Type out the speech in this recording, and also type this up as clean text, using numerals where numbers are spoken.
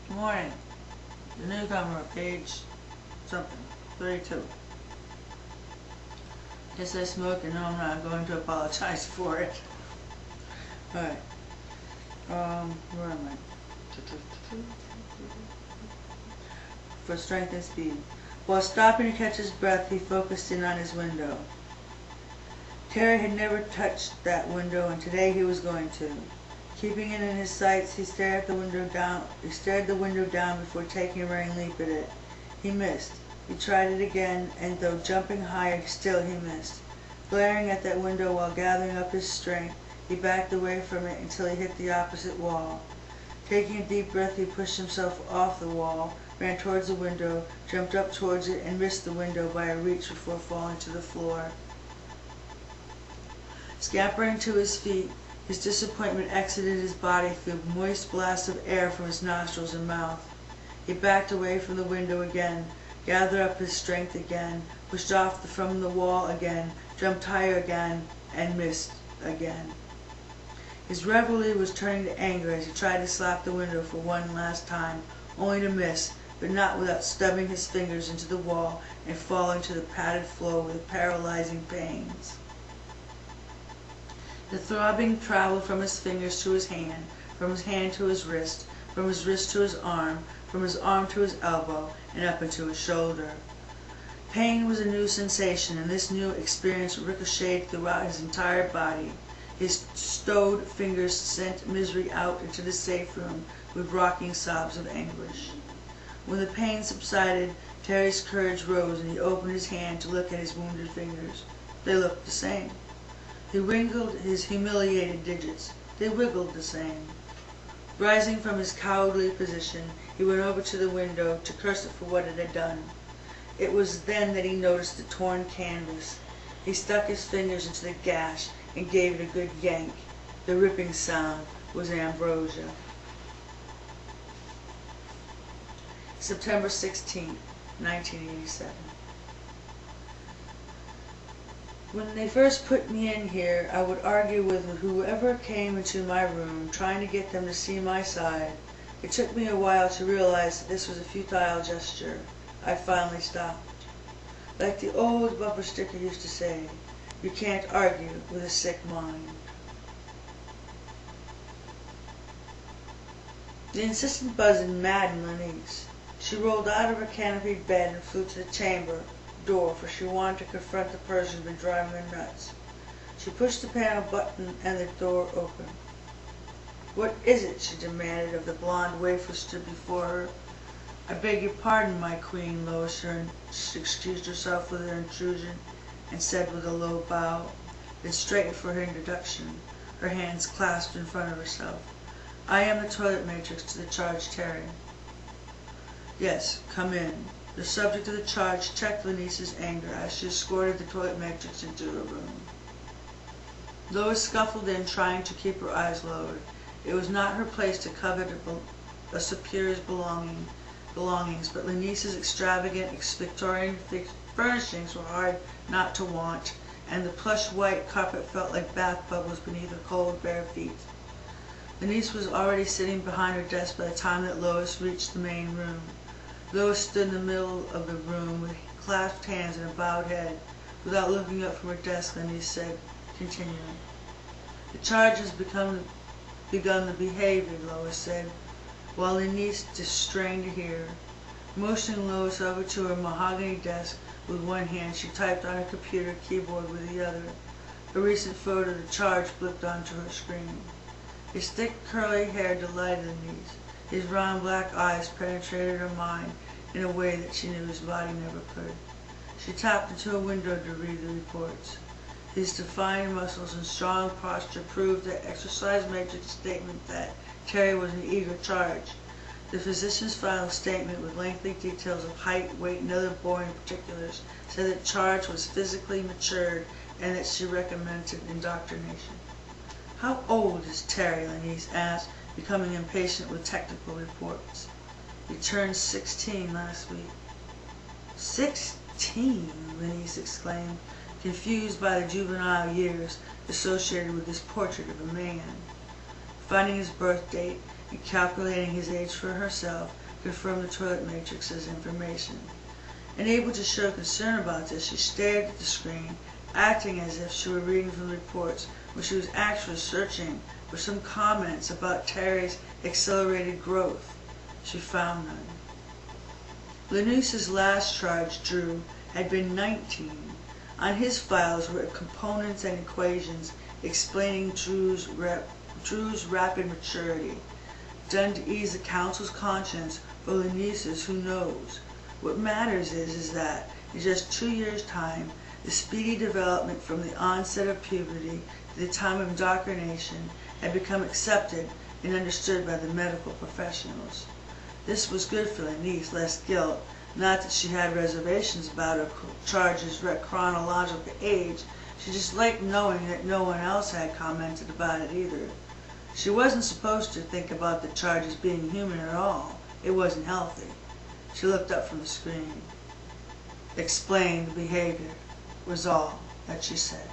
Good morning. The Newcomer, page something, 32. Guess I smoke and no, I'm not going to apologize for it. Alright. Where am I? For strength and speed. While stopping to catch his breath, he focused in on his window. Terry had never touched that window, and today he was going to. Keeping it in his sights, he stared the window down before taking a running leap at it. He missed. He tried it again, and though jumping higher, still he missed. Glaring at that window while gathering up his strength, he backed away from it until he hit the opposite wall. Taking a deep breath, he pushed himself off the wall, ran towards the window, jumped up towards it, and missed the window by a reach before falling to the floor. Scampering to his feet, his disappointment exited his body through moist blasts of air from his nostrils and mouth. He backed away from the window again, gathered up his strength again, pushed off from the wall again, jumped higher again, and missed again. His reverie was turning to anger as he tried to slap the window for one last time, only to miss, but not without stubbing his fingers into the wall and falling to the padded floor with paralyzing pains. The throbbing traveled from his fingers to his hand, from his hand to his wrist, from his wrist to his arm, from his arm to his elbow, and up into his shoulder. Pain was a new sensation, and this new experience ricocheted throughout his entire body. His stowed fingers sent misery out into the safe room with rocking sobs of anguish. When the pain subsided, Terry's courage rose, and he opened his hand to look at his wounded fingers. They looked the same. He wrinkled his humiliated digits. They wiggled the same. Rising from his cowardly position, he went over to the window to curse it for what it had done. It was then that he noticed the torn canvas. He stuck his fingers into the gash and gave it a good yank. The ripping sound was ambrosia. September 16, 1987. When they first put me in here, I would argue with whoever came into my room, trying to get them to see my side. It took me a while to realize that this was a futile gesture. I finally stopped. Like the old bumper sticker used to say, you can't argue with a sick mind. The insistent buzzing maddened Lenise. She rolled out of her canopied bed and flew to the chamber door, for she wanted to confront the person who'd been driving her nuts. She pushed the panel button and the door opened. "What is it?" she demanded of the blonde waif who stood before her. "I beg your pardon, my queen," Lois excused herself for their intrusion and said with a low bow, then straightened for her introduction, her hands clasped in front of herself. "I am the toilet matrix to the charge Terry." "Yes, come in." The subject of the charge checked Lenice's anger as she escorted the toilet matrix into her room. Lois scuffled in, trying to keep her eyes lowered. It was not her place to covet a superior's belongings, but Lenice's extravagant Victorian furnishings were hard not to want, and the plush white carpet felt like bath bubbles beneath her cold, bare feet. Lenice was already sitting behind her desk by the time that Lois reached the main room. Lois stood in the middle of the room with clasped hands and a bowed head. Without looking up from her desk, Lenice said, continuing, "The charge has begun the behavior," Lois said, while Lenice strained to hear. Motioning Lois over to her mahogany desk with one hand, she typed on her computer keyboard with the other. A recent photo of the charge blipped onto her screen. His thick, curly hair delighted Lenice. His round black eyes penetrated her mind in a way that she knew his body never could. She tapped into a window to read the reports. His defined muscles and strong posture proved the exercise matrix statement that Terry was an eager charge. The physician's final statement, with lengthy details of height, weight, and other boring particulars, said that Charge was physically matured and that she recommended indoctrination. "How old is Terry?" Lenice asked, becoming impatient with technical reports. "He turned 16 last week." 16? Lenice exclaimed, confused by the juvenile years associated with this portrait of a man. Finding his birth date and calculating his age for herself, confirmed the toilet matrix's information. Unable to show concern about this, she stared at the screen, acting as if she were reading from the reports when she was actually searching for some comments about Terry's accelerated growth. She found none. Linus's last charge, Drew, had been 19. On his files were components and equations explaining Drew's rapid maturity, done to ease the council's conscience. For Linus's, who knows? What matters is that, in just 2 years' time, the speedy development from the onset of puberty to the time of indoctrination had become accepted and understood by the medical professionals. This was good for Linus, less guilt. Not that she had reservations about her charge's chronological age. She just liked knowing that no one else had commented about it either. She wasn't supposed to think about the charges being human at all. It wasn't healthy. She looked up from the screen. Explain the behavior was all that she said.